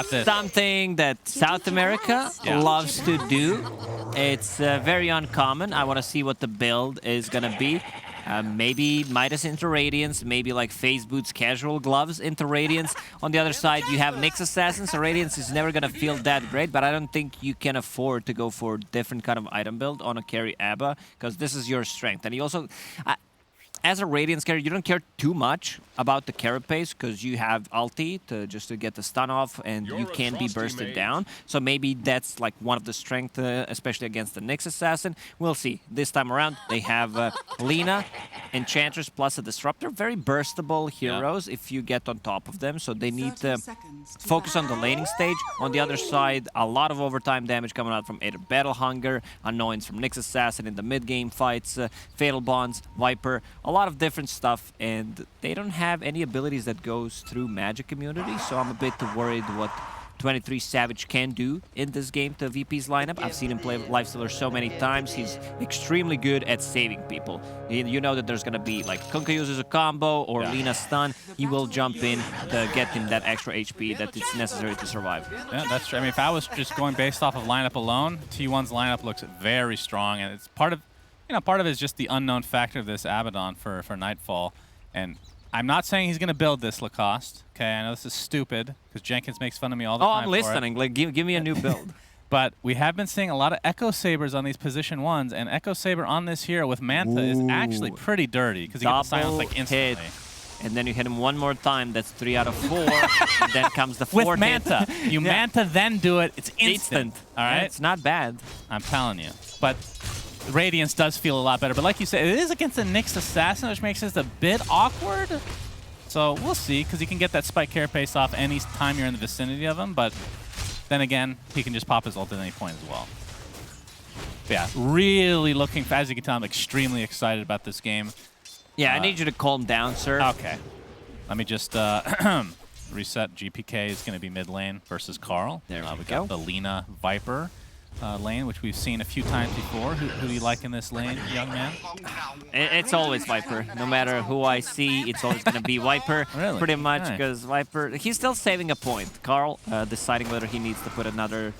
something that South America loves to do. It's very uncommon. I want to see what the build is going to be. Maybe Midas into Radiance, maybe like Phase Boots casual gloves into Radiance. On the other side, you have Nyx Assassin, so Radiance is never going to feel that great, but I don't think you can afford to go for different kind of item build on a carry Abba, because this is your strength. And you also... as a Radiance carry, you don't care too much about the carapace because you have ulti just to get the stun off, and you can be bursted down. So maybe that's like one of the strengths, especially against the Nyx Assassin. We'll see. This time around, they have Lina, Enchantress plus a Disruptor. Very burstable heroes if you get on top of them. So they need to focus on the laning stage. On the other side, a lot of overtime damage coming out from either Battle Hunger, Annoyance from Nyx Assassin in the mid-game fights, Fatal Bonds, Viper, a lot of different stuff, and they don't have any abilities that goes through magic immunity, so I'm a bit worried what 23 Savage can do in this game to VP's lineup. I've seen him play Lifestealer so many times. He's extremely good at saving people. You know that there's going to be, like, Kunkka uses a combo or Lina stun. He will jump in to get him that extra HP that is necessary to survive. Yeah, that's true. I mean, if I was just going based off of lineup alone, T1's lineup looks very strong, and it's part of part of it is just the unknown factor of this Abaddon for Nightfall. And I'm not saying he's going to build this Lacoste. Okay, I know this is stupid because Jenkins makes fun of me all the time. Oh, I'm listening. Like, give me a new build. But we have been seeing a lot of Echo Sabers on these position ones, and Echo Saber on this hero with Manta is actually pretty dirty because he gets silence like instantly. And then you hit him one more time. That's 3 out of 4. And then comes the 4th with Manta. You Manta, then do it. It's instant. All right? Yeah, it's not bad. I'm telling you. But Radiance does feel a lot better, but like you said, it is against a Nyx Assassin, which makes this a bit awkward. So we'll see, because you can get that Spike Carapace off any time you're in the vicinity of him, but then again, he can just pop his ult at any point as well. But yeah, really looking, as you can tell, I'm extremely excited about this game. Yeah, I need you to calm down, sir. Okay. Let me just reset. GPK is going to be mid lane versus Carl. There we go. Got the Lina Viper lane, which we've seen a few times before. Who do you like in this lane, young man? It's always Viper. No matter who I see, it's always going to be Viper. Really? Pretty much, because Viper, he's still saving a point. Carl deciding whether he needs to put another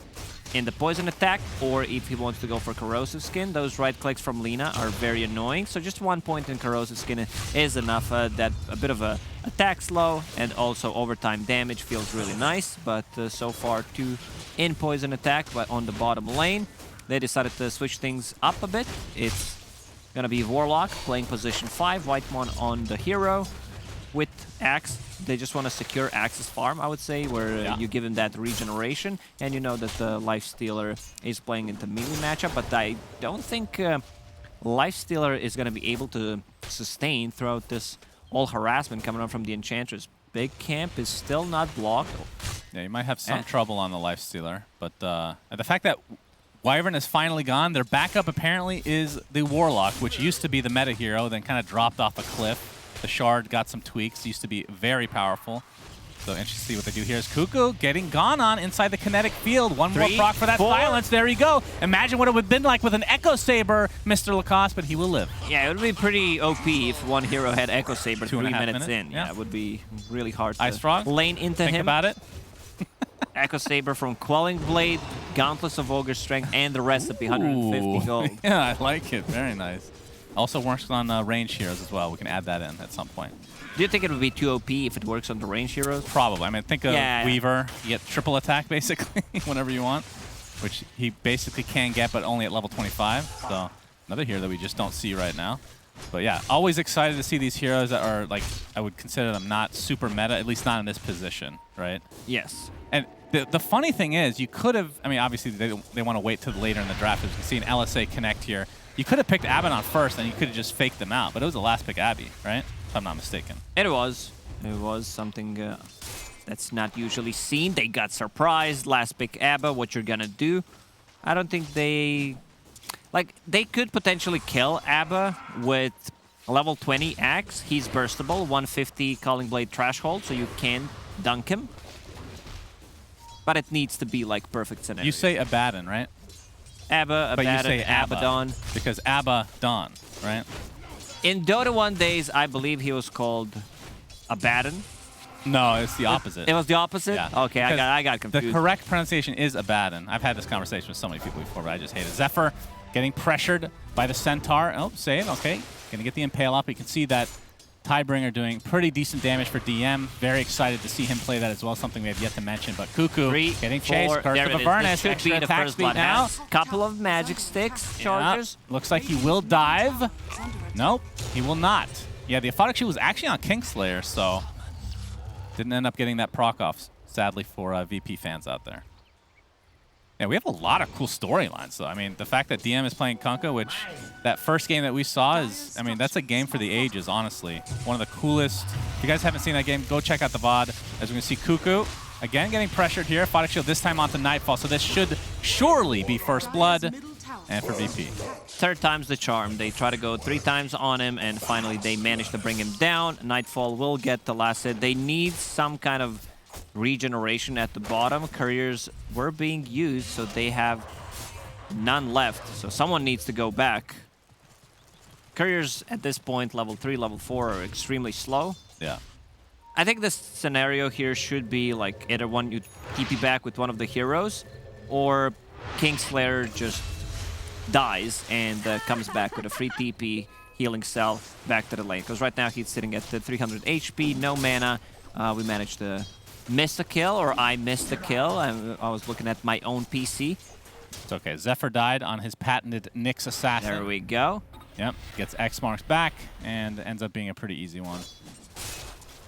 in the poison attack or if he wants to go for corrosive skin. Those right clicks from Lina are very annoying, so just 1 point in corrosive skin is enough. That a bit of a attack slow and also overtime damage feels really nice, but so far 2 in poison attack, but on the bottom lane they decided to switch things up a bit. It's gonna be Warlock playing position 5, Whitemon on the hero with Axe. They just want to secure Axe's farm, I would say, where you give him that regeneration, and you know that the Lifestealer is playing into melee matchup, but I don't think Lifestealer is going to be able to sustain throughout this all harassment coming on from the Enchantress. Big camp is still not blocked. Yeah, you might have some trouble on the Lifestealer, but the fact that Wyvern is finally gone, their backup apparently is the Warlock, which used to be the meta hero, then kind of dropped off a cliff. The Shard got some tweaks, used to be very powerful. So interesting to see what they do here. Is Cuckoo getting gone on inside the kinetic field. One more proc for that silence. There you go. Imagine what it would have been like with an Echo Saber, Mr. Lacoste, but he will live. Yeah, it would be pretty OP if one hero had Echo Saber 3 minutes in. Yeah, it would be really hard to Ice Frog, lane into him. Think about it. Echo Saber from Quelling Blade, Gauntlets of Ogre Strength, and the recipe, 150 gold. Yeah, I like it. Very nice. Also works on range heroes as well. We can add that in at some point. Do you think it would be too OP if it works on the range heroes? Probably. I mean, think of Weaver. You get triple attack, basically, whenever you want, which he basically can get, but only at level 25. So another hero that we just don't see right now. But yeah, always excited to see these heroes that are, like, I would consider them not super meta, at least not in this position, right? Yes. And the funny thing is, you could have, I mean, obviously they want to wait till later in the draft. As you can see an LSA Connect here. You could have picked Abaddon first, and you could have just faked them out. But it was the last pick Abby, right? If I'm not mistaken. It was. It was something that's not usually seen. They got surprised. Last pick Abba. What you're gonna do? I don't think they... Like, they could potentially kill Abba with a level 20 Axe. He's burstable. 150 Calling Blade Threshold, so you can dunk him. But it needs to be, like, perfect scenario. You say Abaddon, right? Abba, but Abaddon, you say Abaddon. Because Abaddon, right? In Dota 1 days, I believe he was called Abaddon. No, it's the opposite. It was the opposite? Yeah. Okay, I got confused. The correct pronunciation is Abaddon. I've had this conversation with so many people before, but I just hate it. Zephyr getting pressured by the Centaur. Oh, save. Okay. Going to get the Impale up. You can see that Tidebringer doing pretty decent damage for DM. Very excited to see him play that as well, something we have yet to mention. But Cuckoo getting chased. Curse of Avernus. Should be the first blood now. Couple of magic sticks, charges. Yeah. Looks like he will dive. Nope, he will not. Yeah, the Aphotic Shield was actually on Kingslayer, so didn't end up getting that proc off, sadly, for VP fans out there. Yeah, we have a lot of cool storylines, though. I mean, the fact that DM is playing Kunkka, which that first game that we saw is, I mean, that's a game for the ages, honestly. One of the coolest. If you guys haven't seen that game, go check out the VOD. As we can see, Cuckoo, again, getting pressured here. Aphotic Shield this time onto Nightfall, so this should surely be first blood. And for VP. Third time's the charm. They try to go 3 times on him, and finally they manage to bring him down. Nightfall will get the last hit. They need some kind of regeneration at the bottom. Couriers were being used, so they have none left. So someone needs to go back. Couriers at this point, level 3, level 4, are extremely slow. Yeah. I think this scenario here should be like either one you TP back with one of the heroes, or Kingslayer just dies and comes back with a free TP, healing cell back to the lane. Because right now he's sitting at the 300 HP, no mana. We managed to miss a kill, or I missed a kill. I was looking at my own PC. It's okay. Zephyr died on his patented Nyx Assassin. There we go. Yep, gets X marks back and ends up being a pretty easy one.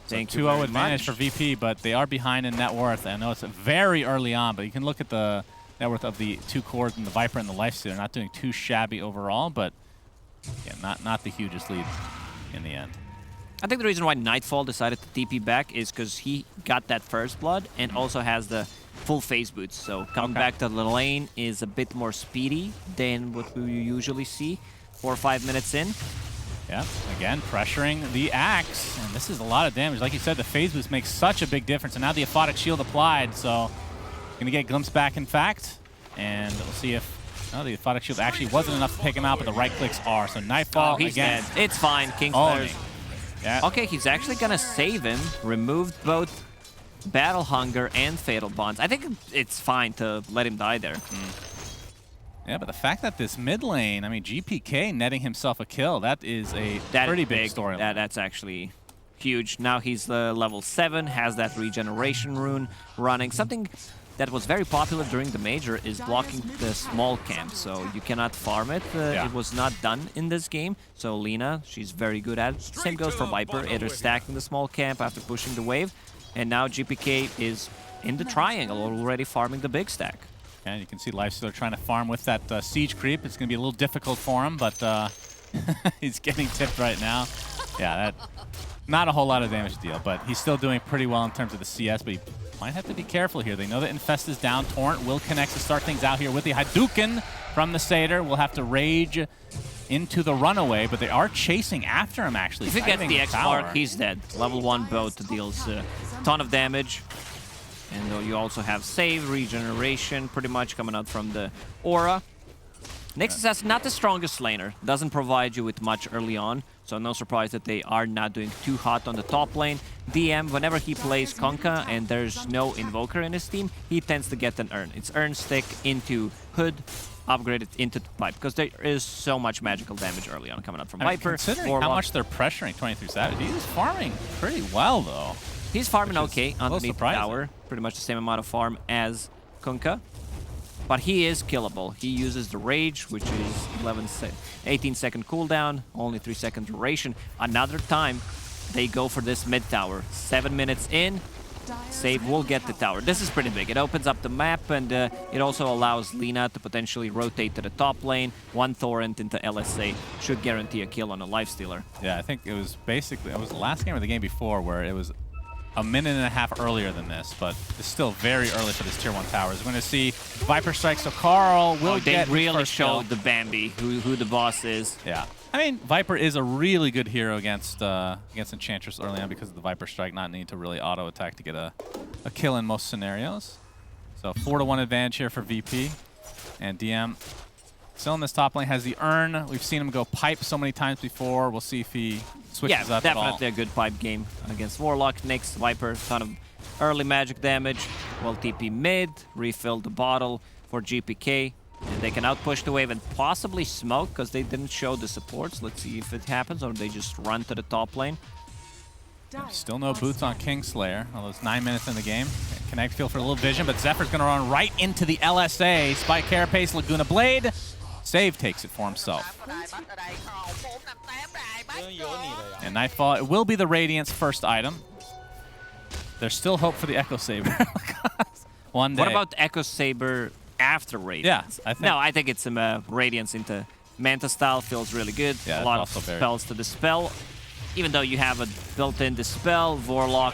Thank you. 2-0 advantage for VP, but they are behind in net worth. I know it's very early on, but you can look at the net worth of the 2 cores and the Viper and the Lifestealer. Not doing too shabby overall, but yeah, not the hugest lead in the end. I think the reason why Nightfall decided to TP back is because he got that first blood and also has the full phase boots. So coming back to the lane is a bit more speedy than what we usually see 4 or 5 minutes in. Yeah, again, pressuring the Axe. And this is a lot of damage. Like you said, the phase boost makes such a big difference. And now the Aphotic Shield applied, so gonna get Glimpse back, in fact. And we'll see if the Aphotic Shield actually wasn't enough to pick him out, but the right clicks are. So Nightfall, he's again. dead. It's fine, Kingslayer's. Yeah. Okay, he's actually gonna save him. Removed both Battle Hunger and Fatal Bonds. I think it's fine to let him die there. Yeah, but the fact that this mid lane, I mean, GPK netting himself a kill, that is a pretty big storyline. That's actually huge. Now he's level 7, has that regeneration rune running. Something that was very popular during the major is blocking the small camp, so you cannot farm it. It was not done in this game, so Lina, she's very good at it. Same goes for Viper, either stacking the small camp after pushing the wave, and now GPK is in the triangle, already farming the big stack. And you can see Lifestealer trying to farm with that siege creep. It's going to be a little difficult for him, but he's getting tipped right now. Yeah, not a whole lot of damage to deal, but he's still doing pretty well in terms of the CS, but he might have to be careful here. They know that Infest is down. Torrent will connect to start things out here with the Hadouken from the Satyr. Will have to rage into the runaway, but they are chasing after him, actually. If he gets the X mark, he's dead. Level 1 boat deals a ton of damage. And you also have save, regeneration, pretty much coming out from the aura. Nyx Assassin, not the strongest laner. Doesn't provide you with much early on, so no surprise that they are not doing too hot on the top lane. DM, whenever he plays Kunkka and there's no Invoker in his team, he tends to get an Urn. It's Urn stick into Hood, upgrade it into Pipe, because there is so much magical damage early on coming out from Viper. Considering how much they're pressuring 23 Savage, he's farming pretty well, though. He's farming okay underneath the tower. Pretty much the same amount of farm as Kunkka. But he is killable. He uses the Rage, which is 18-second cooldown, only 3-second duration. Another time, they go for this mid tower. 7 minutes in, save will get the tower. This is pretty big. It opens up the map, and it also allows Lina to potentially rotate to the top lane. 1 Torrent into LSA should guarantee a kill on a Lifestealer. Yeah, I think it was basically, it was the last game or the game before where it was a minute and a half earlier than this, but it's still very early for this tier 1 towers. We're going to see Viper strike, so Carl will get they really showed the Bambi, who the boss is. Yeah. I mean, Viper is a really good hero against Enchantress early on because of the Viper strike, not need to really auto-attack to get a kill in most scenarios. So 4-1 advantage here for VP, and DM Still in this top lane, has the urn. We've seen him go pipe so many times before. We'll see if he switches up at all. Definitely a good pipe game against Warlock. Nyx, Viper, ton of early magic damage. Well, TP mid, refill the bottle for GPK. And they can outpush the wave and possibly smoke because they didn't show the supports. Let's see if it happens or they just run to the top lane. Still no boots on Kingslayer, although it's 9 minutes in the game. Connect feel for a little vision, but Zephyr's going to run right into the LSA. Spike Carapace, Laguna Blade. Save takes it for himself. And Nightfall, it will be the Radiant's first item. There's still hope for the Echo Saber. One day. What about Echo Saber after Radiance? Yeah, I think. No, I think it's Radiance into Manta style feels really good. Yeah, a lot of spells to dispel. Even though you have a built-in Dispel, Warlock.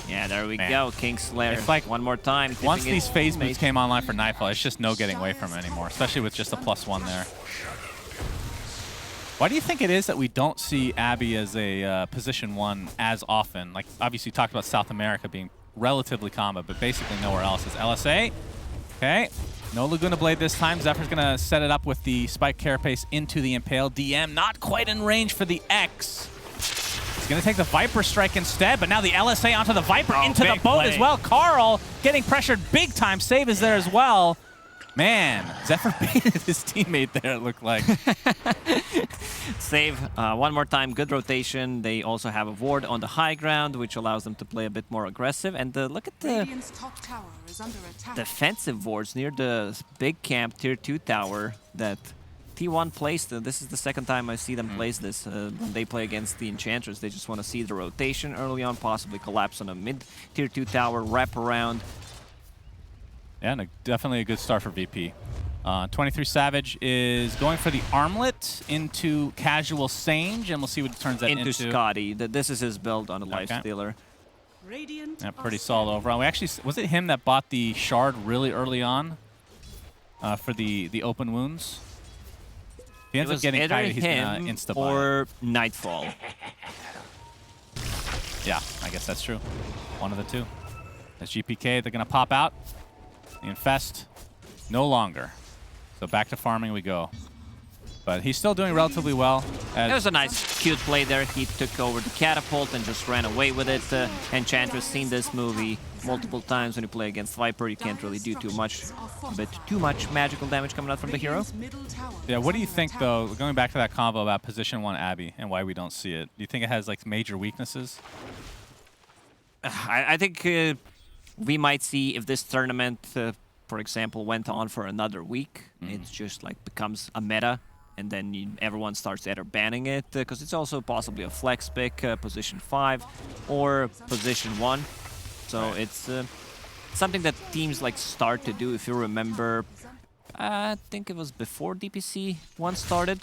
Yeah, there we go. Kingslayer. It's like one more time. Once these phase boots came online for Nightfall, it's just no getting away from it anymore, especially with just a +1 there. Why do you think it is that we don't see Abby as a position 1 as often? Like, obviously, you talked about South America being relatively common, but basically nowhere else. Is LSA. Okay. No Laguna Blade this time. Zephyr's going to set it up with the Spike Carapace into the Impale. DM not quite in range for the X. He's going to take the Viper Strike instead, but now the LSA onto the Viper into the boat as well. Carl getting pressured big time. Save is there as well. Man, Zephyr baited his teammate there, it looked like. Save one more time. Good rotation. They also have a ward on the high ground, which allows them to play a bit more aggressive. And look at the defensive wards near the big camp tier 2 tower that T1 placed. This is the second time I see them place this. When they play against the Enchantress, they just want to see the rotation early on, possibly collapse on a mid tier 2 tower, wrap around. Yeah, and definitely a good start for VP. 23 Savage is going for the armlet into casual Sange, and we'll see what it turns that into. Scotty. This is his build on the Lifestealer. Yeah, pretty solid overall. We actually, was it him that bought the shard really early on for the open wounds? If he ends up getting kited, he's going to insta-buy or Nightfall. Yeah, I guess that's true. One of the two. As GPK, they're going to pop out. The Infest, no longer. So back to farming we go. But he's still doing relatively well. It was a nice, cute play there. He took over the catapult and just ran away with it. Enchantress seen this movie multiple times. When you play against Viper, you can't really do too much. A bit too much magical damage coming out from the hero. Yeah, what do you think, though, going back to that combo about position 1 Abby and why we don't see it? Do you think it has, like, major weaknesses? I think we might see if this tournament, for example, went on for another week. It's just like becomes a meta, and then everyone starts either banning it because it's also possibly a flex pick, position 5 or position 1. So it's something that teams like start to do. If you remember, I think it was before DPC 1 started.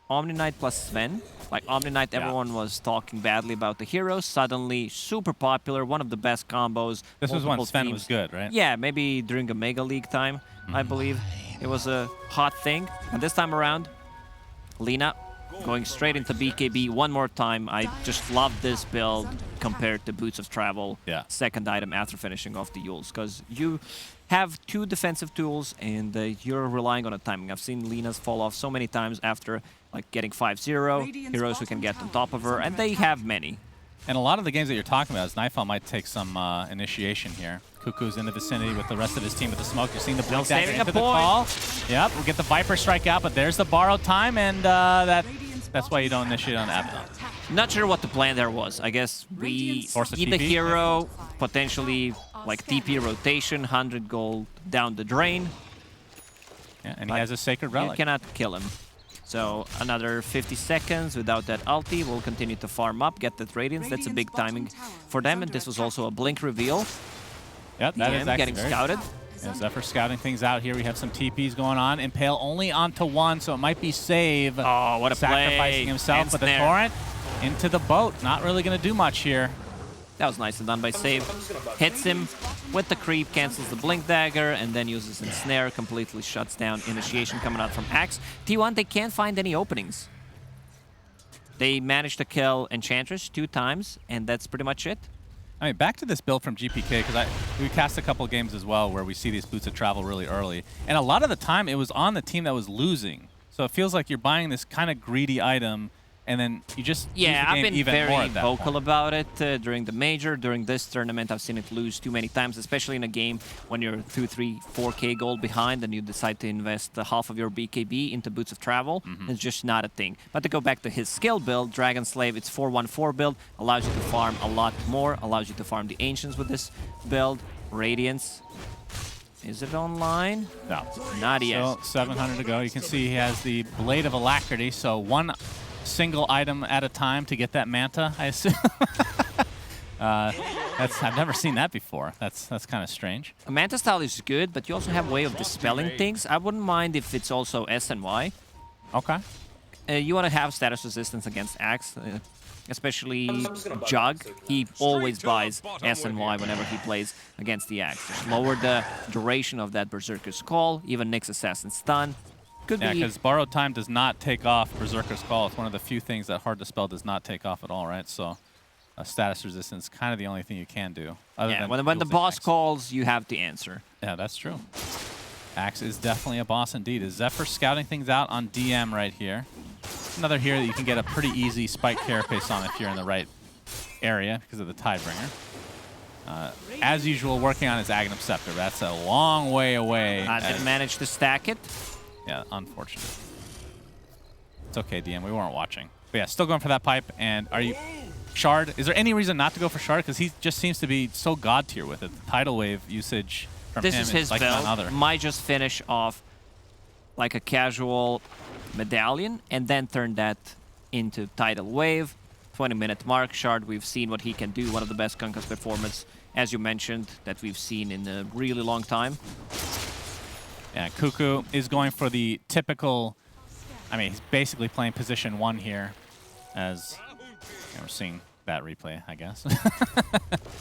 Omni Knight plus Sven. Like Omni Knight, everyone was talking badly about the hero. Suddenly, super popular, one of the best combos. This was when Sven was good, right? Yeah, maybe during a Mega League time, I believe. It was a hot thing. And this time around, Lina going straight into BKB one more time. I just love this build compared to Boots of Travel. Yeah. Second item after finishing off the Yules. Because you have 2 defensive tools and you're relying on a timing. I've seen Lina's fall off so many times after like getting 5-0, heroes who can get on top of her, and they have many. And a lot of the games that you're talking about, Nightfall might take some initiation here. Cuckoo's in the vicinity with the rest of his team with the smoke. You're seeing the blink dagger into the call. Yep, we'll get the Viper strike out, but there's the borrowed time, and that's why you don't initiate on Abaddon. Not sure what the plan there was. I guess we eat the hero, potentially like TP rotation, 100 gold down the drain. Yeah, and he has a Sacred Relic. You cannot kill him. So another 50 seconds without that ulti. We'll continue to farm up, get that Radiance. That's a big timing for them, and this was also a blink reveal. Yep, that is actually getting scouted. Yeah, Zephyr scouting things out here. We have some TPs going on. Impale only onto 1, so it might be save. Oh, what a sacrificing play. himself, but the Torrent into the boat. Not really going to do much here. That was nicely done by Save. Hits him with the creep, cancels the Blink Dagger, and then uses Ensnare, completely shuts down initiation coming out from Axe. T1, they can't find any openings. They managed to kill Enchantress 2 times, and that's pretty much it. I mean, back to this build from GPK, because we cast a couple of games as well where we see these Boots of Travel really early. And a lot of the time, it was on the team that was losing. So it feels like you're buying this kind of greedy item, and then you just use the game I've been even very more at that vocal point. about it during the major. During this tournament, I've seen it lose too many times, especially in a game when you're 2, 3, 4K gold behind and you decide to invest half of your BKB into Boots of Travel. It's just not a thing. But to go back to his skill build, Dragon Slave, it's 4-1-4 build, allows you to farm a lot more, allows you to farm the Ancients with this build. Radiance. Is it online? No. Not yet. Still 700 to go. You can see he has the Blade of Alacrity, so one single item at a time to get that Manta, I assume. I've never seen that before. That's kind of strange. A Manta style is good, but you also have a way of dispelling things. I wouldn't mind if it's also S and Y. Okay. You want to have status resistance against Axe, especially Jug. He always buys S and Y whenever he plays against the Axe. Just lower the duration of that Berserker's Call, even Nyx Assassin Stun. Could Yeah, be. because Borrowed Time does not take off Berserker's Call. It's one of the few things that Hard to Spell does not take off at all, right? So status resistance is kind of the only thing you can do. Yeah, when the boss calls, you have to answer. Yeah, that's true. Axe is definitely a boss indeed. Is Zephyr scouting things out on DM right here? Another here that you can get a pretty easy spike carapace on if you're in the right area because of the Tidebringer. As usual, working on his Aghanim Scepter. That's a long way away. Didn't manage to stack it. Yeah, unfortunate. It's okay, DM. We weren't watching. But yeah, still going for that pipe. And are you... Shard? Is there any reason not to go for Shard? Because he just seems to be so god tier with it. The Tidal Wave usage from This him is his like build. none other. Might just finish off like a casual medallion and then turn that into Tidal Wave. 20-minute mark. Shard, we've seen what he can do. One of the best Conquest performance, as you mentioned, that we've seen in a really long time. Yeah, Cuckoo is going for the typical... I mean, he's basically playing position 1 here as... we're seeing that replay, I guess.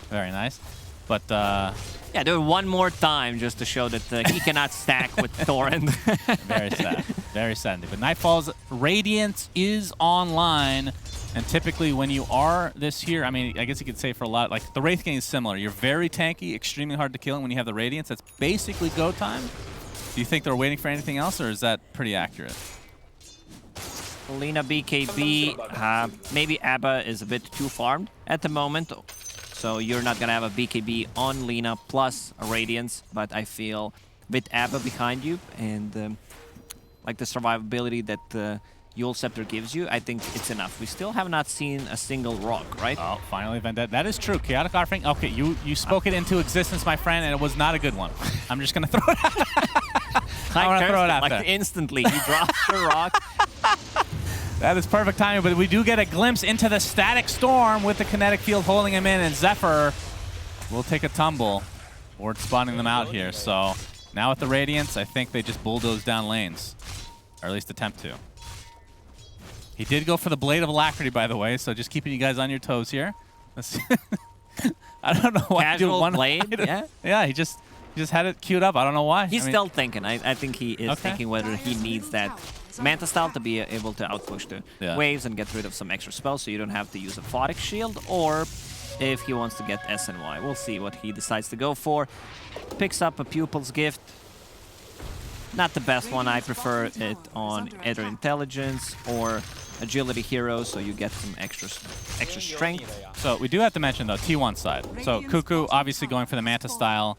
Very nice. But, yeah, do it one more time just to show that he cannot stack with Torrent. very sad. Very sad. But Nightfall's Radiance is online. And typically when you are this here, I mean, I guess you could say for a lot, like the Wraith Gang is similar. You're very tanky, extremely hard to kill, and when you have the Radiance, that's basically go time. Do you think they're waiting for anything else, or is that pretty accurate? Lina BKB, maybe Abba is a bit too farmed at the moment. So you're not going to have a BKB on Lina plus a Radiance, but I feel with Abba behind you and like the survivability that Yule Scepter gives you, I think it's enough. We still have not seen a single rock, right? Oh, finally, Vendetta. That is true. Chaotic Offering. Okay, you spoke it into existence, my friend, and it was not a good one. I'm just going to throw it out. I want to throw it out there. Instantly, he drops the rock. That is perfect timing, but we do get a glimpse into the Static Storm with the Kinetic Field holding him in, and Zephyr will take a tumble. Ward spawning them out here, so now with the Radiance, I think they just bulldoze down lanes, or at least attempt to. He did go for the Blade of Alacrity, by the way, so just keeping you guys on your toes here. Let's I don't know why. Casual blade, yeah? Yeah, he just had it queued up. I don't know why. He's still thinking. I think he is thinking whether he needs that Manta style to be able to outpush the waves and get rid of some extra spells so you don't have to use a Photic Shield, or if he wants to get S and Y. We'll see what he decides to go for. Picks up a Pupil's Gift. Not the best one. I prefer it on either Intelligence or Agility Hero, so you get some extra strength. So we do have to mention, though, T1 side. So Cuckoo obviously going for the Manta style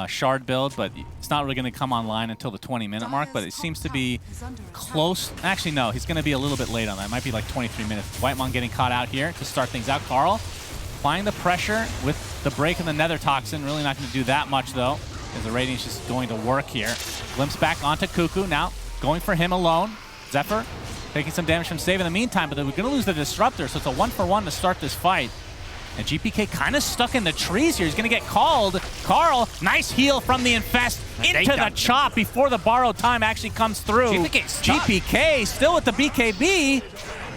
Shard build, but it's not really going to come online until the 20-minute mark, but it seems to be close. Actually, no, he's going to be a little bit late on that. It might be like 23 minutes. Whitemon getting caught out here to start things out. Carl applying the pressure with the break of the Nether Toxin. Really not going to do that much, though, as the Radiance is going to work here. Glimpse back onto Cuckoo. Now going for him alone. Zephyr taking some damage from Save in the meantime, but we're going to lose the Disruptor, so it's a 1-for-1 to start this fight. And GPK kind of stuck in the trees here. He's going to get called. Carl, nice heal from the Infest into the chop before the Borrowed Time actually comes through. GPK still with the BKB.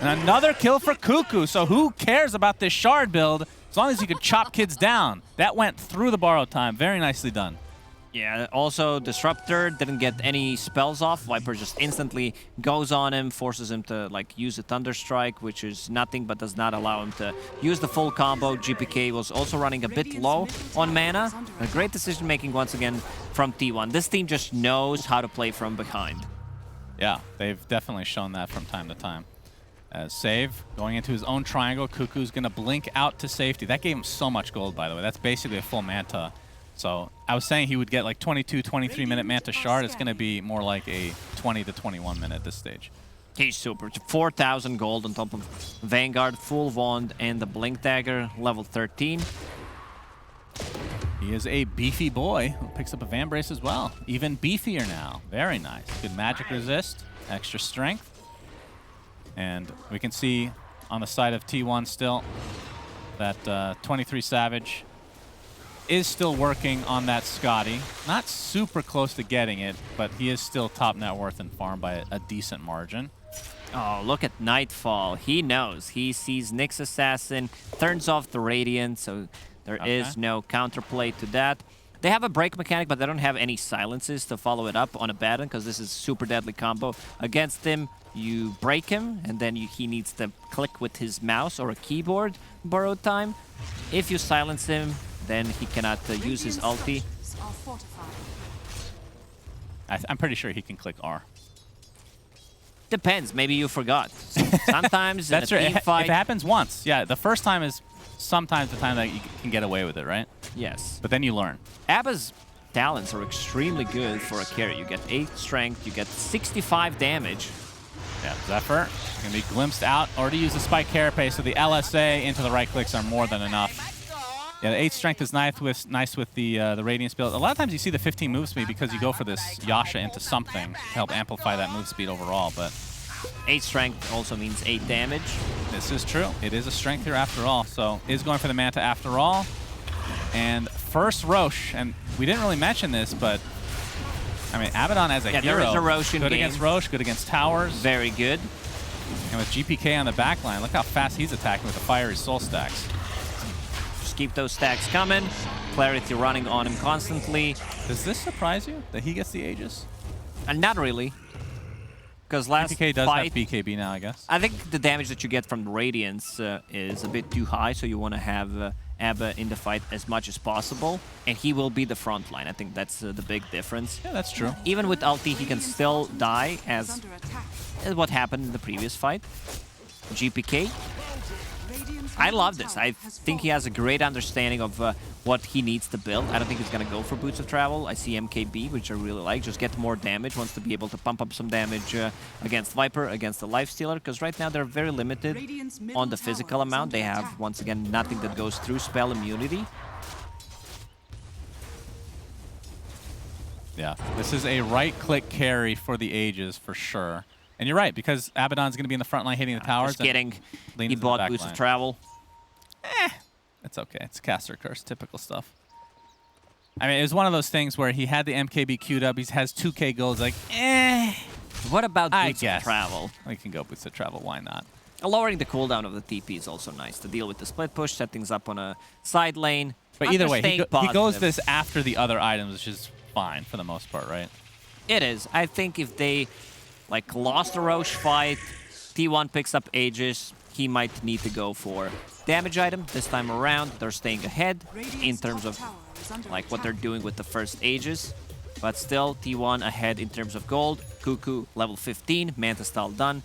And another kill for Cuckoo. So who cares about this Shard build as long as you can chop kids down? That went through the Borrowed Time. Very nicely done. Yeah, also Disruptor didn't get any spells off. Viper just instantly goes on him, forces him to like use a Thunder Strike, which is nothing but does not allow him to use the full combo. GPK was also running a bit low on mana. A great decision making once again from T1. This team just knows how to play from behind. Yeah, they've definitely shown that from time to time. Save, going into his own triangle. Cuckoo's going to blink out to safety. That gave him so much gold, by the way. That's basically a full Manta. So I was saying he would get like 22, 23-minute Manta Shard. It's going to be more like a 20 to 21 minute at this stage. He's super. 4,000 gold on top of Vanguard, full wand, and the Blink Dagger, level 13. He is a beefy boy who picks up a Van Brace as well. Even beefier now. Very nice. Good magic resist, extra strength. And we can see on the side of T1 still that 23 Savage is still working on that Scotty. Not super close to getting it, but he is still top net worth and farm by a decent margin. Oh, look at Nightfall. He knows. He sees Nyx Assassin, turns off the Radiant, so there is no counterplay to that. They have a break mechanic, but they don't have any silences to follow it up on a Baton, because this is super deadly combo. Against him, you break him, and then he needs to click with his mouse or a keyboard borrowed time. If you silence him, then he cannot use his ulti. I'm pretty sure he can click R. Depends. Maybe you forgot. Sometimes That's in a right. team fight. If it happens once, yeah, the first time is sometimes the time that you can get away with it, right? Yes. But then you learn. Abba's talents are extremely good for a carry. You get 8 strength, you get 65 damage. Yeah, Zephyr going to be glimpsed out. Already used the Spike Carapace, so the LSA into the right clicks are more than enough. Yeah, the 8 strength is nice with the Radiance build. A lot of times you see the 15 move speed because you go for this Yasha into something to help amplify that move speed overall, but 8 strength also means 8 damage. This is true. It is a strength here after all, so is going for the Manta after all. And first Roche, and we didn't really mention this, but I mean, Abaddon as a hero, there is a Roche in good game. against Roche, good against towers. Very good. And with GPK on the back line, look how fast he's attacking with the fiery soul stacks. Just keep those stacks coming. Clarity running on him constantly. Does this surprise you that he gets the Aegis? Not really. Because last GPK does fight, have BKB now, I guess. I think the damage that you get from the Radiance is a bit too high, so you want to have Abba in the fight as much as possible, and he will be the front line. I think that's the big difference. Yeah, that's true. Even with ulti, he can still die, as what happened in the previous fight. GPK. I love this. I think he has a great understanding of what he needs to build. I don't think he's going to go for Boots of Travel. I see MKB, which I really like. Just get more damage. Wants to be able to pump up some damage against Viper, against the Lifestealer, because right now they're very limited on the physical amount. They have, once again, nothing that goes through spell immunity. Yeah, this is a right-click carry for the Aegis for sure. And you're right, because Abaddon's going to be in the front line hitting the towers. Just kidding. He bought Boots of Travel. It's okay. It's caster curse, typical stuff. I mean, it was one of those things where he had the MKB queued up. He has 2k gold. Like, What about Boots of Travel? We can go Boots of Travel. Why not? Lowering the cooldown of the TP is also nice to deal with the split push, set things up on a side lane. But either way, he goes this after the other items, which is fine for the most part, right? It is. I think if they like lost a Roche fight, T1 picks up Aegis, he might need to go for damage item. This time around, they're staying ahead in terms of like what they're doing with the first Aegis. But still, T1 ahead in terms of gold. Cuckoo, level 15, Manta style done.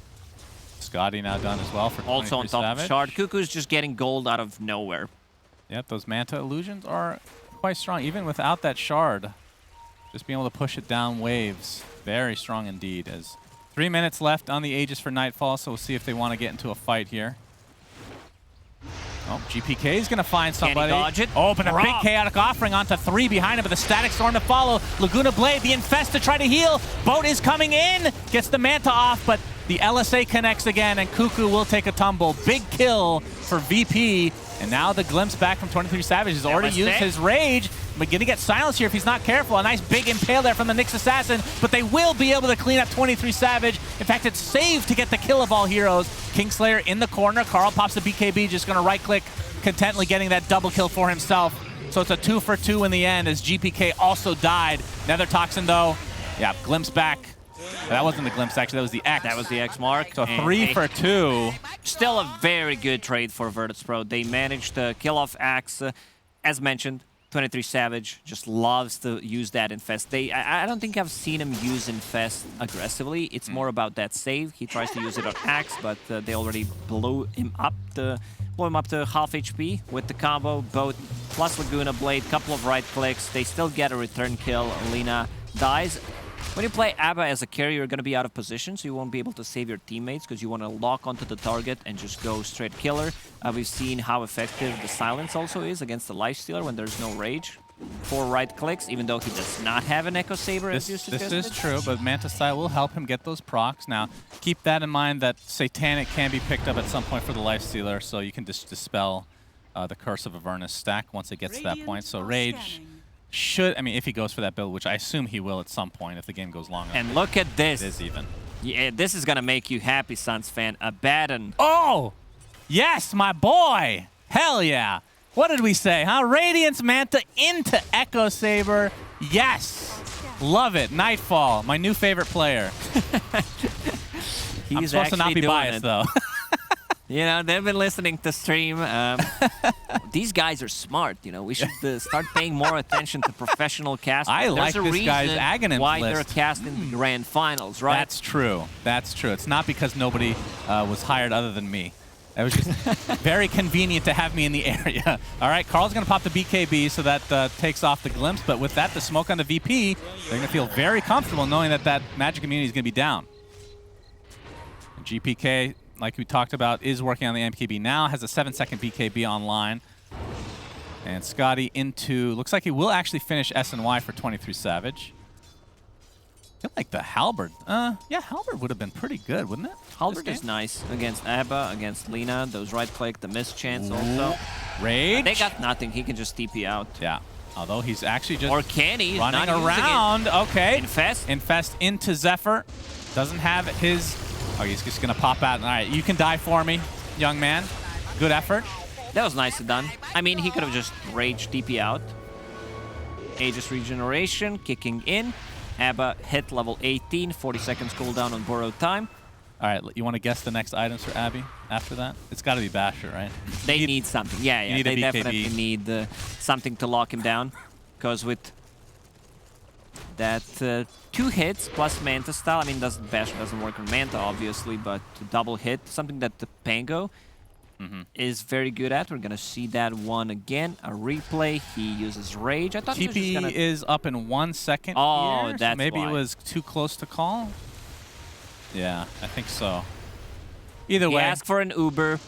Scotty now done as well for 23 Also on top Savage. of Shard. Cuckoo's just getting gold out of nowhere. Yep, those Manta illusions are quite strong, even without that Shard. Just being able to push it down waves. Very strong indeed. As 3 minutes left on the Aegis for Nightfall, so we'll see if they want to get into a fight here. Oh, GPK is going to find somebody. Can he dodge it? Open a big chaotic offering onto 3 behind him, but the Static Storm to follow. Laguna Blade, the Infest to try to heal. Boat is coming in, gets the Manta off, but the LSA connects again, and Cuckoo will take a tumble. Big kill for VP, and now the glimpse back from 23 Savage has already used his Rage, but gonna get silenced here if he's not careful. A nice big impale there from the Nyx Assassin, but they will be able to clean up 23 Savage. In fact, it's saved to get the kill of all heroes. Kingslayer in the corner. Carl pops the BKB, just gonna right-click, contently getting that double kill for himself. So it's a 2 for 2 in the end as GPK also died. Nether Toxin, though, yeah, glimpse back. That wasn't the glimpse, actually. That was the X. That was the X mark. So 3 for 2. Still a very good trade for Virtus.Pro. They managed to kill off Axe. As mentioned, 23 Savage just loves to use that Infest. I don't think I've seen him use Infest aggressively. It's more about that save. He tries to use it on Axe, but they already blew him up to half HP with the combo. Both plus Laguna Blade, couple of right clicks. They still get a return kill. Lina dies. When you play ABBA as a carry, you're going to be out of position, so you won't be able to save your teammates because you want to lock onto the target and just go straight killer. We've seen how effective the silence also is against the Lifestealer when there's no rage. 4 right clicks, even though he does not have an Echo Saber, as you suggested. This is true, but Manta Style will help him get those procs. Now, keep that in mind that Satanic can be picked up at some point for the Lifestealer, so you can just dispel the Curse of Avernus stack once it gets to that point. So Rage should, I mean, if he goes for that build, which I assume he will at some point if the game goes long enough. And look at this. It is even. Yeah, this is going to make you happy, Suns fan. Abaddon. Oh! Yes, my boy! Hell yeah! What did we say, huh? Radiance Manta into Echo Saber. Yes! Love it. Nightfall, my new favorite player. I'm supposed to not be biased, though. You know, they've been listening to stream. These guys are smart, you know. We should start paying more attention to professional casting. I like this guy's Aghanim why list. they're casting the grand finals, right? That's true. That's true. It's not because nobody was hired other than me. It was just very convenient to have me in the area. All right, Carl's going to pop the BKB, so that takes off the glimpse. But with that, the smoke on the VP, they're going to feel very comfortable knowing that that Magic immunity is going to be down. And GPK, like we talked about, is working on the MKB now, has a 7-second BKB online. And Scotty into, looks like he will actually finish SNY for 23 Savage. I feel like the Halberd, yeah, Halberd would have been pretty good, wouldn't it? Halberd is nice against ABBA, against Lina, those right click, the miss chance also. Rage. They got nothing, he can just TP out. Yeah, although he's actually just or can he? running around. Okay. Infest. Infest into Zephyr. Doesn't have his, oh, he's just gonna pop out. All right, you can die for me, young man. Good effort. That was nicely done. I mean, he could have just rage TP out. Aegis regeneration, kicking in. ABBA hit level 18, 40 seconds cooldown on borrowed time. All right, you want to guess the next items for Abby after that? It's got to be Basher, right? They need something. Yeah, yeah. They definitely need something to lock him down. Because with that 2 hits plus Manta style, I mean, Basher doesn't work on Manta, obviously, but double hit, something that the Pango is very good at. We're going to see that one again. A replay. He uses Rage. I thought TP is up in 1 second. Oh, here, that's so maybe why. It was too close to call. Yeah, I think so. Either way. Ask for an Uber.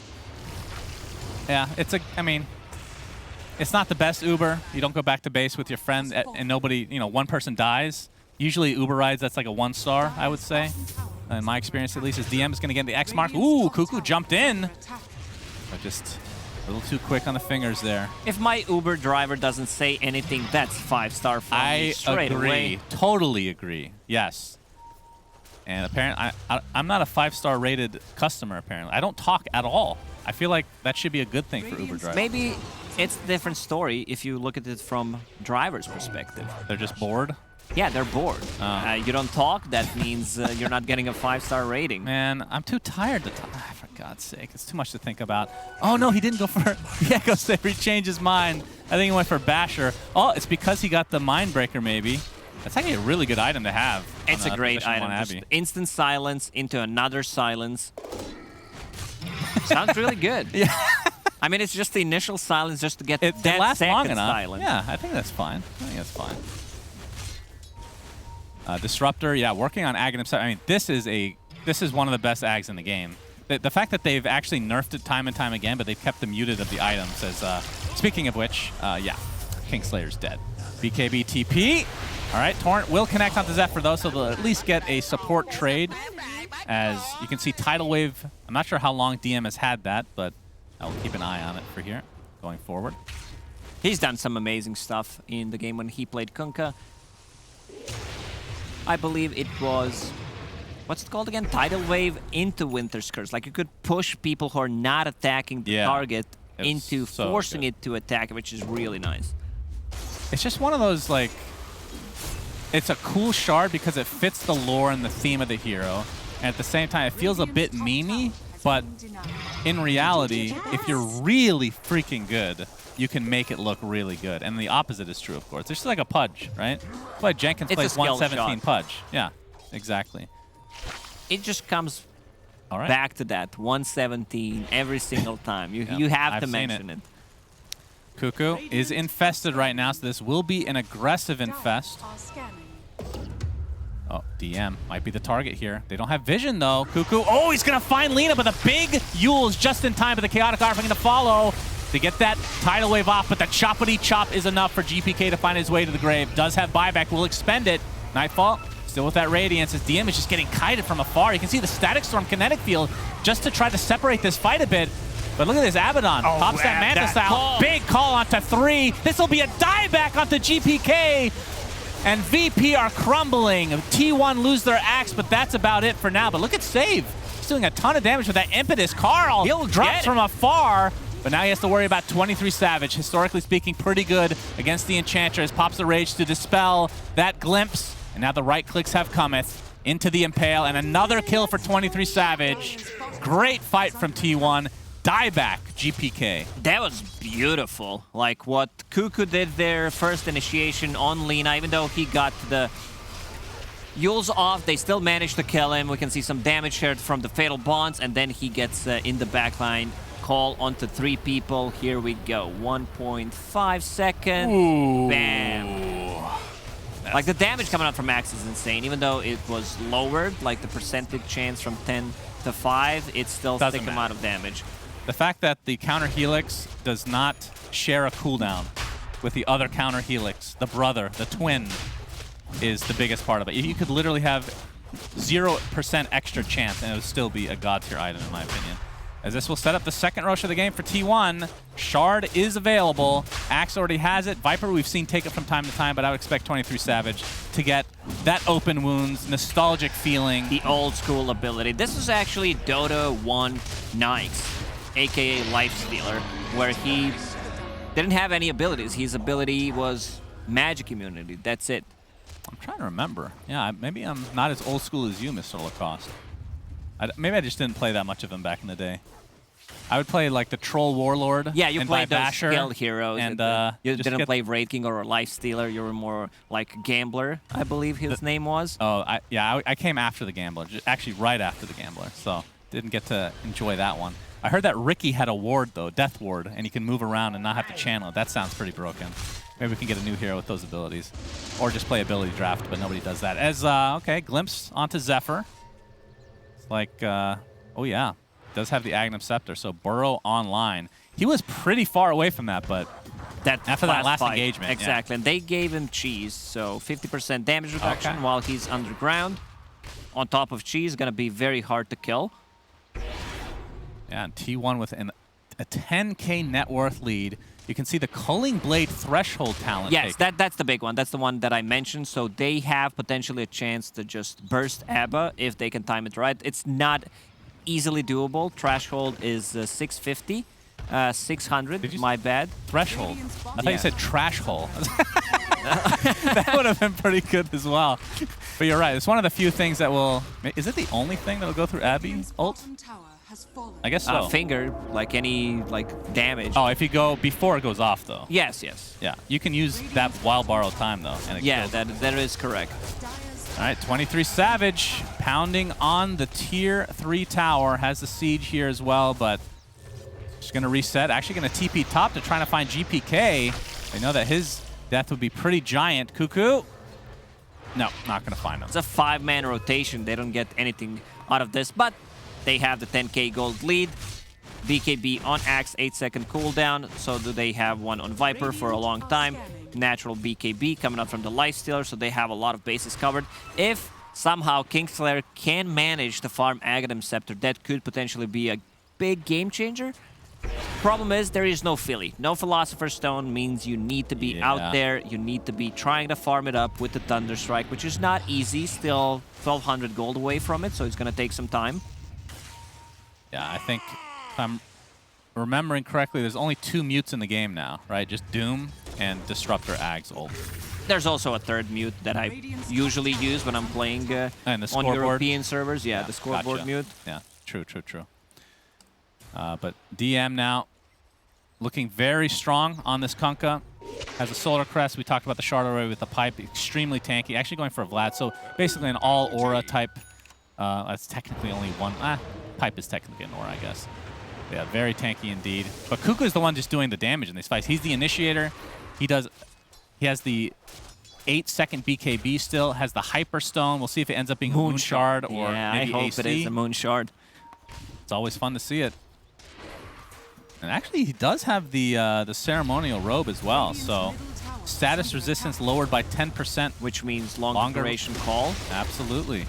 Yeah, I mean, it's not the best Uber. You don't go back to base with your friend and nobody, you know, one person dies. Usually Uber rides, that's like a 1-star, I would say. In my experience, at least, is DM is going to get the X mark. Ooh, Cuckoo jumped in. But just a little too quick on the fingers there. If my Uber driver doesn't say anything, that's 5-star for me straight away. Totally agree. Yes. And apparently, I'm not a 5-star rated customer, apparently. I don't talk at all. I feel like that should be a good thing for Uber drivers. Maybe it's a different story if you look at it from driver's perspective. They're just bored? Yeah, they're bored. You don't talk, that means you're not getting a 5-star rating. Man, I'm too tired to talk. For God's sake, it's too much to think about. Oh, no, he didn't go for the Echo Saber. He changed his mind. I think he went for Basher. Oh, it's because he got the Mindbreaker, maybe. That's actually a really good item to have. It's a great item. Just instant silence into another silence. Sounds really good. Yeah. I mean, it's just the initial silence just to get it that lasts long enough. Silence. Yeah, I think that's fine. I think that's fine. Disruptor, yeah, working on Aghanim. I mean, this is one of the best Ags in the game. The fact that they've actually nerfed it time and time again, but they've kept the muted of the items. As speaking of which, yeah, Kingslayer's dead. BKB TP. All right, Torrent will connect onto Zephyr though, so they'll at least get a support trade. As you can see, Tidal Wave. I'm not sure how long DM has had that, but I will keep an eye on it for here going forward. He's done some amazing stuff in the game when he played Kunkka. I believe it was, what's it called again? Tidal Wave into Winter's Curse. Like you could push people who are not attacking the target into forcing it to attack, which is really nice. It's just one of those, like, it's a cool shard because it fits the lore and the theme of the hero. And at the same time, it feels a bit memey, but in reality, if you're really freaking good, you can make it look really good. And the opposite is true, of course. It's just like a pudge, right? That's why Jenkins plays 117 pudge. Yeah, exactly. It just comes back to that 117 every single time. You have to mention it. Cuckoo is infested right now, so this will be an aggressive infest. Oh, DM might be the target here. They don't have vision, though. Cuckoo, oh, he's going to find Lina, but the big Yules just in time, but the Chaotic Arc going to follow to get that tidal wave off, but the choppity chop is enough for GPK to find his way to the grave. Does have buyback, will expend it. Nightfall still with that Radiance. His DM is just getting kited from afar. You can see the Static Storm kinetic field just to try to separate this fight a bit. But look at this, Abaddon pops that Manta style. Big call onto 3. This will be a dieback onto GPK. And VP are crumbling. T1 lose their axe, but that's about it for now. But look at Save. He's doing a ton of damage with that impetus. Carl drops from afar, but now he has to worry about 23 Savage. Historically speaking, pretty good against the Enchantress. Pops the Rage to dispel that glimpse. And now the right clicks have cometh into the Impale. And another kill for 23 Savage. Great fight from T1. Dieback GPK. That was beautiful. Like what Cuckoo did there, first initiation on Lina, even though he got the Yules off, they still managed to kill him. We can see some damage shared from the Fatal Bonds, and then he gets in the backline. Call onto 3 people. Here we go. 1.5 seconds. Ooh. Bam. Like the damage coming out from Axe is insane. Even though it was lowered, like the percentage chance from 10 to 5, it's still a thick amount of damage. The fact that the counter Helix does not share a cooldown with the other counter Helix, the brother, the twin, is the biggest part of it. You could literally have 0% extra chance and it would still be a god tier item in my opinion. As this will set up the second rush of the game for T1. Shard is available. Axe already has it. Viper we've seen take it from time to time, but I would expect 23 Savage to get that open wounds, nostalgic feeling. The old school ability. This is actually Dota 1 Knights, aka Lifestealer, where he didn't have any abilities. His ability was magic immunity. That's it. I'm trying to remember. Yeah, maybe I'm not as old school as you, Mr. Lacoste. Maybe I just didn't play that much of him back in the day. I would play like the Troll Warlord. Yeah, you played those Basher, skilled heroes. And you didn't play Raid King or Lifestealer. You were more like Gambler, I believe his name was. Oh, I came after the Gambler, actually right after the Gambler, so didn't get to enjoy that one. I heard that Ricky had a ward though, Death Ward, and he can move around and not have to channel it. That sounds pretty broken. Maybe we can get a new hero with those abilities, or just play ability draft, but nobody does that. As okay, glimpse onto Zephyr. It's like, oh yeah, does have the Agnum Scepter, so Burrow online. He was pretty far away from that, but after that last engagement. Exactly, and they gave him cheese, so 50% damage reduction while he's underground. On top of cheese, gonna be very hard to kill. Yeah, and T1 with a 10K net worth lead. You can see the Culling Blade threshold talent. Yes, that's the big one. That's the one that I mentioned. So they have potentially a chance to just burst Abba if they can time it right. It's not easily doable. Threshold is 650, 600. My bad. Threshold. I thought you said trash hole. That would have been pretty good as well. But you're right. It's one of the few things that will. Is it the only thing that will go through Abby's ult? I guess so. Finger, like any damage. Oh, if you go before it goes off, though. Yes, yes. Yeah, you can use that while borrowed time, though. And yeah, that is correct. All right, 23 Savage pounding on the tier 3 tower. Has the siege here as well, but just going to reset. Actually going to TP top to try to find GPK. They know that his death would be pretty giant. Cuckoo. No, not going to find him. It's a 5-man rotation. They don't get anything out of this, but they have the 10K gold lead. BKB on Axe, 8-second cooldown. So do they have one on Viper for a long time. Natural BKB coming up from the Lifestealer, so they have a lot of bases covered. If somehow Kingslayer can manage to farm Agadam Scepter, that could potentially be a big game changer. Problem is, there is no Philly. No Philosopher's Stone means you need to be out there. You need to be trying to farm it up with the Thunderstrike, which is not easy. Still 1,200 gold away from it, so it's going to take some time. Yeah, I think if I'm remembering correctly, there's only 2 mutes in the game now, right? Just Doom and Disruptor Ag's ult. There's also a third mute that I usually use when I'm playing And the on scoreboard? European servers. Yeah, the scoreboard Gotcha. mute. Yeah, true. But DM now looking very strong on this Kunkka. Has a Solar Crest. We talked about the Shard Array with the Pipe. Extremely tanky. Actually going for a Vlad. So basically an all Aura type. That's technically only one. Pipe is technically an Aura, I guess. Yeah, very tanky indeed. But Cuckoo is the one just doing the damage in these fights. He's the initiator. He has the 8-second BKB still, has the Hyper Stone. We'll see if it ends up being a Moon Shard or maybe I hope AC. it is a Moon Shard. It's always fun to see it. And actually, he does have the ceremonial robe as well. So status resistance lowered by 10%. Which means longer duration call. Absolutely.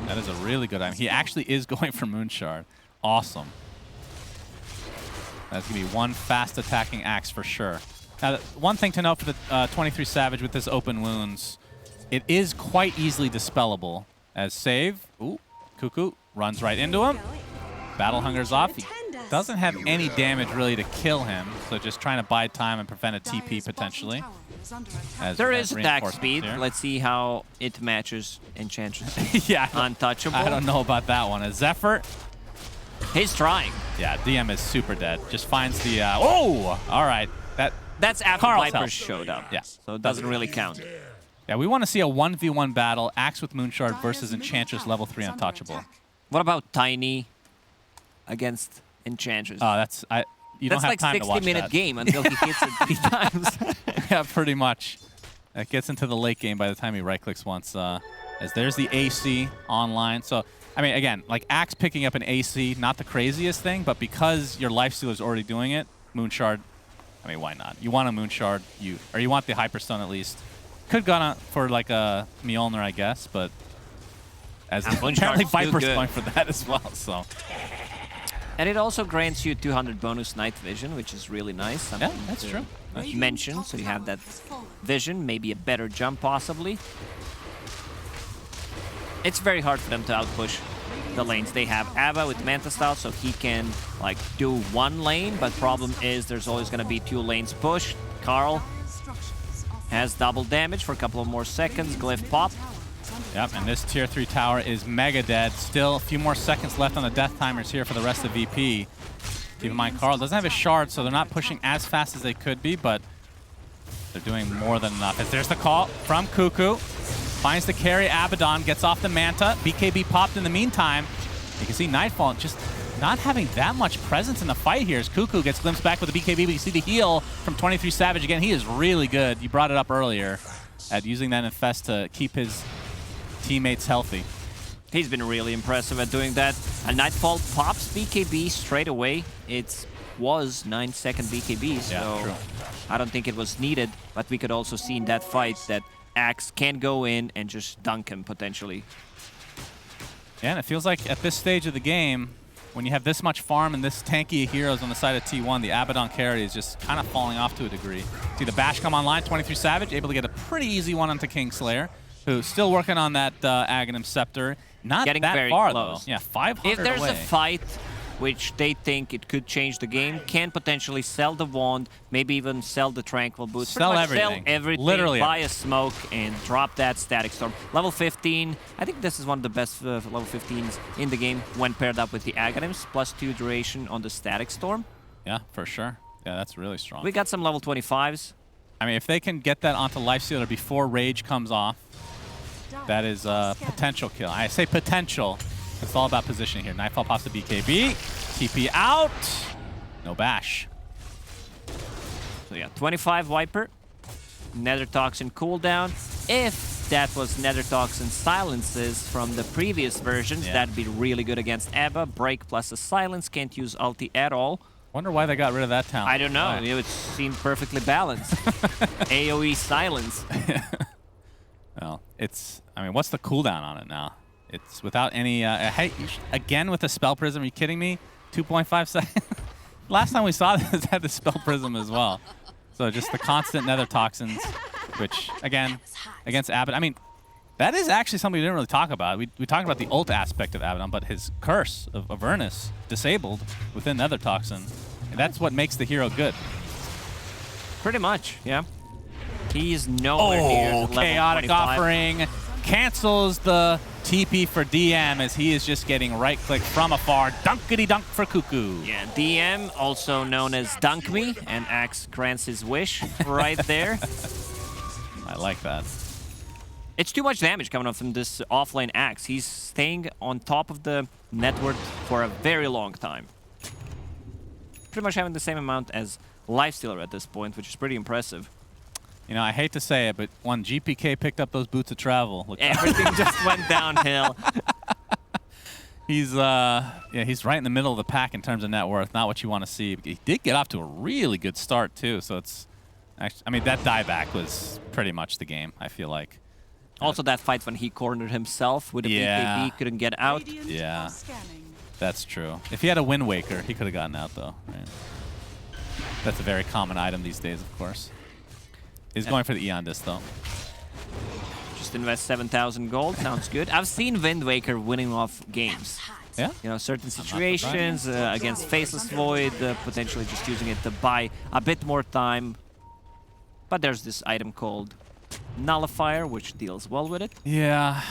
That is a really good item. He actually is going for Moon Shard. Awesome. That's going to be one fast attacking axe for sure. Now, one thing to note for the 23 Savage with this open wounds, it is quite easily dispellable. As save, ooh, Cuckoo runs right into him. Battle Hunger's off. He doesn't have any damage really to kill him, so just trying to buy time and prevent a TP potentially. There is attack speed. Here. Let's see how it matches Enchantress. Yeah, untouchable. I don't know about that one. As Zephyr, he's trying. Yeah, DM is super dead. Just finds the. Oh, all right. That's after Carl's Viper showed up. Yeah, so it doesn't really count. Yeah, we want to see a 1v1 battle, Axe with Moonshard versus Enchantress level 3 untouchable. What about Tiny against Enchantress? Oh, you don't have like time to watch that. That's like 60-minute game until he hits it 3 times. Yeah, pretty much. That gets into the late game by the time he right-clicks once. As there's the AC online. So, I mean, again, like Axe picking up an AC, not the craziest thing, but because your Lifestealer's already doing it, Moonshard, I mean, why not? You want a Moonshard, or you want the Hyperstone at least. Could go on for like a Mjolnir, I guess, but as apparently Viper's going for that as well, so. And it also grants you 200 bonus night vision, which is really nice. Yeah, that's true. Mention, so you have that vision, maybe a better jump possibly. It's very hard for them to outpush the lanes. They have Ava with Manta Style, so he can like do one lane, but problem is there's always going to be 2 lanes pushed. Carl has double damage for a couple of more seconds. Glyph pop. Yep, and this tier 3 tower is mega dead. Still a few more seconds left on the death timers here for the rest of VP. Keep in mind, Carl doesn't have his shard, so they're not pushing as fast as they could be, but they're doing more than enough. As there's the call from Cuckoo. Finds the carry, Abaddon gets off the Manta. BKB popped in the meantime. You can see Nightfall just not having that much presence in the fight here as Cuckoo gets glimpsed back with the BKB, but you see the heal from 23 Savage. Again, he is really good. You brought it up earlier at using that Infest to keep his teammates healthy. He's been really impressive at doing that. A Nightfall pops BKB straight away. It was 9-second BKB, so yeah, true. I don't think it was needed, but we could also see in that fight that Axe can go in and just dunk him potentially. Yeah, and it feels like at this stage of the game, when you have this much farm and this tanky of heroes on the side of T1, the Abaddon carry is just kind of falling off to a degree. See the Bash come online, 23 Savage, able to get a pretty easy one onto Kingslayer, who's still working on that Aghanim Scepter. Not getting that very far, close. though. Yeah, 500 If there's away. a fight which they think it could change the game, can potentially sell the Wand, maybe even sell the Tranquil Boots. Sell everything. Sell everything, Literally buy a smoke, and drop that Static Storm. Level 15, I think this is one of the best level 15s in the game when paired up with the Aghanims, +2 duration on the Static Storm. Yeah, for sure. Yeah, that's really strong. We got some level 25s. I mean, if they can get that onto Lifestealer before Rage comes off, that is a potential kill. I say potential. It's all about positioning here. Nightfall pops the BKB. TP out. No bash. So yeah, 25 Viper. Nether Toxin cooldown. If that was Nether Toxin silences from the previous versions, that'd be really good against Abba. Break plus a silence. Can't use ulti at all. Wonder why they got rid of that talent. I don't know. It would seem perfectly balanced. AoE silence. Well, it's... I mean, what's the cooldown on it now? It's without any... hey, again with the Spell Prism, are you kidding me? 2.5 seconds? Last time we saw this had the Spell Prism as well. So just the constant Nether Toxins, which, again, against Abaddon... I mean, that is actually something we didn't really talk about. We talked about the ult aspect of Abaddon, but his Curse of Avernus disabled within Nether Toxin. And that's what makes the hero good. Pretty much, yeah. He's nowhere near the level chaotic 25. offering cancels the TP for DM as he is just getting right-click from afar. Dunkity-dunk for Cuckoo. Yeah, DM, also known as Dunk Me, and Axe grants his wish right there. I like that. It's too much damage coming off from this offlane Axe. He's staying on top of the network for a very long time. Pretty much having the same amount as Lifestealer at this point, which is pretty impressive. You know, I hate to say it, but when GPK picked up those boots of travel, look, everything just went downhill. He's he's right in the middle of the pack in terms of net worth. Not what you want to see. He did get off to a really good start too. So it's, actually, I mean, that dieback was pretty much the game, I feel like. Also, that fight when he cornered himself with a BKB, couldn't get out. Yeah, that's true. If he had a Wind Waker, he could have gotten out though. Right? That's a very common item these days, of course. He's going for the Eon Disc, though. Just invest 7,000 gold. Sounds good. I've seen Wind Waker winning off games. Yeah? You know, certain situations against Faceless Void, potentially just using it to buy a bit more time. But there's this item called Nullifier, which deals well with it. Yeah.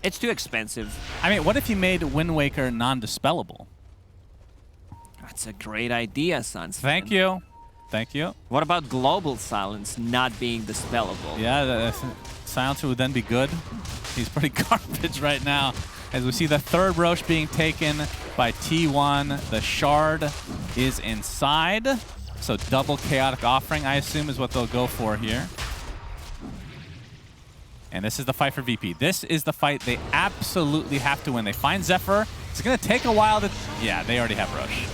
It's too expensive. I mean, what if you made Wind Waker non-dispellable? That's a great idea, Suns. Thank you. Thank you. What about Global Silence not being dispellable? Yeah, Silencer would then be good. He's pretty garbage right now. As we see the third Roche being taken by T1. The Shard is inside. So double Chaotic Offering, I assume, is what they'll go for here. And this is the fight for VP. This is the fight they absolutely have to win. They find Zephyr. It's going to take a while to... Yeah, they already have Roche.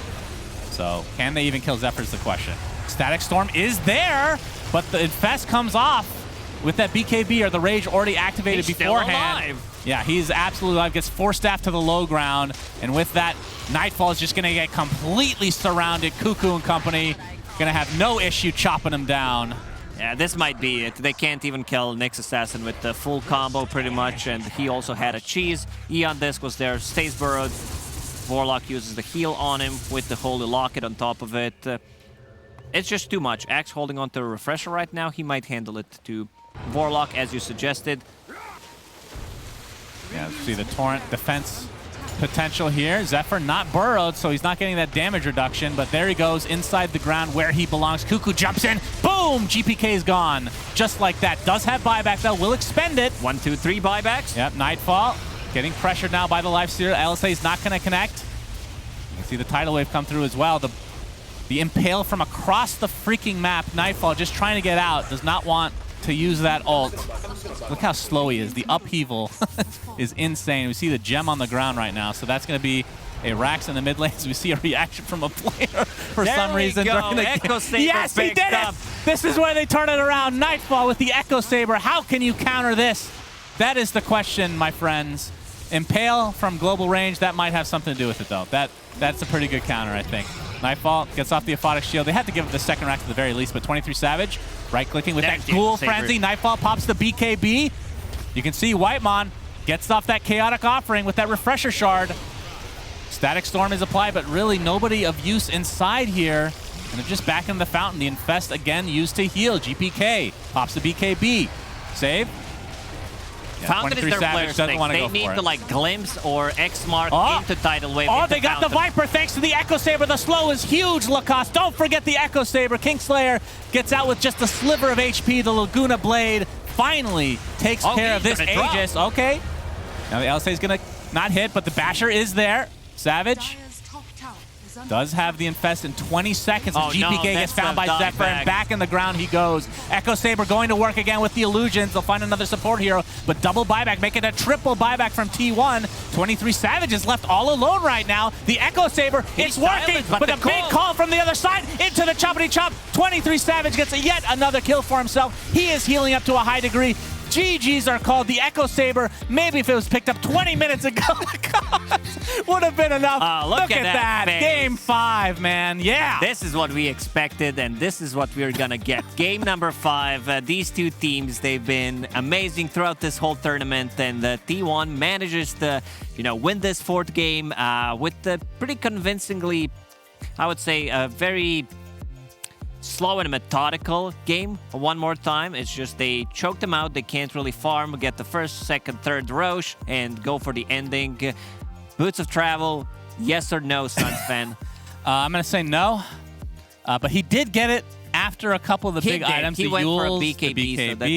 So can they even kill Zephyr is the question. Static Storm is there, but the Infest comes off with that BKB or the Rage already activated beforehand. Still alive. Yeah, he's absolutely alive. Gets Force Staff to the low ground, and with that, Nightfall is just going to get completely surrounded. Cuckoo and company going to have no issue chopping him down. Yeah, this might be it. They can't even kill Nyx Assassin with the full combo pretty much, and he also had a cheese. Eon Disc was there, stays burrowed. Warlock uses the heal on him with the Holy Locket on top of it. It's just too much. Axe holding on to a Refresher right now. He might handle it to Warlock, as you suggested. Yeah, see the Torrent defense potential here. Zephyr not burrowed, so he's not getting that damage reduction, but there he goes inside the ground where he belongs. Cuckoo jumps in. Boom! GPK is gone. Just like that. Does have buyback, though. Will expend it. 1, 2, 3 buybacks. Yep, Nightfall. Getting pressured now by the Lifestealer. LSA is not going to connect. You can see the Tidal Wave come through as well. The Impale from across the freaking map. Nightfall just trying to get out. Does not want to use that ult. Look how slow he is. The upheaval is insane. We see the gem on the ground right now, so that's going to be a Rax in the mid lanes. We see a reaction from a player for some reason. Echo Saber yes, he did it! This is where they turn it around. Nightfall with the Echo Saber. How can you counter this? That is the question, my friends. Impale from global range, that might have something to do with it, though. That's a pretty good counter, I think. Nightfall gets off the Aphotic Shield. They had to give it the second rack at the very least, but 23 Savage, right-clicking with that Ghoul Frenzy. Nightfall pops the BKB. You can see Whitemon gets off that Chaotic Offering with that Refresher Shard. Static Storm is applied, but really nobody of use inside here. And they're just back in the fountain. The Infest, again, used to heal. GPK pops the BKB. Save. Yeah, Fountain is their player strength. They need to like glimpse or X mark into Tidal Wave. Oh, they got the Viper thanks to the Echo Saber. The slow is huge, Lacoste. Don't forget the Echo Saber. Kingslayer gets out with just a sliver of HP. The Laguna Blade finally takes care of this Aegis. Okay. Now the LSA is going to not hit, but the Basher is there. Savage does have the Infest in 20 seconds. GPK gets found by Zephyr, and back in the ground he goes. Echo Saber going to work again with the illusions. They'll find another support hero, but double buyback, make it a triple buyback from T1. 23 Savage is left all alone right now. The Echo Saber, it's working, but a big call from the other side into the choppity chop. 23 Savage gets yet another kill for himself. He is healing up to a high degree. GGs are called. The Echo Saber, maybe if it was picked up 20 minutes ago, would have been enough. Look at that. Game 5, man. Yeah. This is what we expected, and this is what we're going to get. Game number 5. These two teams, they've been amazing throughout this whole tournament, and T1 manages to, win this 4th game with the pretty convincingly, I would say, very slow and methodical game one more time. It's just they choked them out. They can't really farm, get the first, second, third Roche, and go for the ending. Boots of Travel, yes or no, Suns fan? I'm going to say no, but he did get it after a couple of the big items. He the went for a Yules, BKB, the BKB. so that's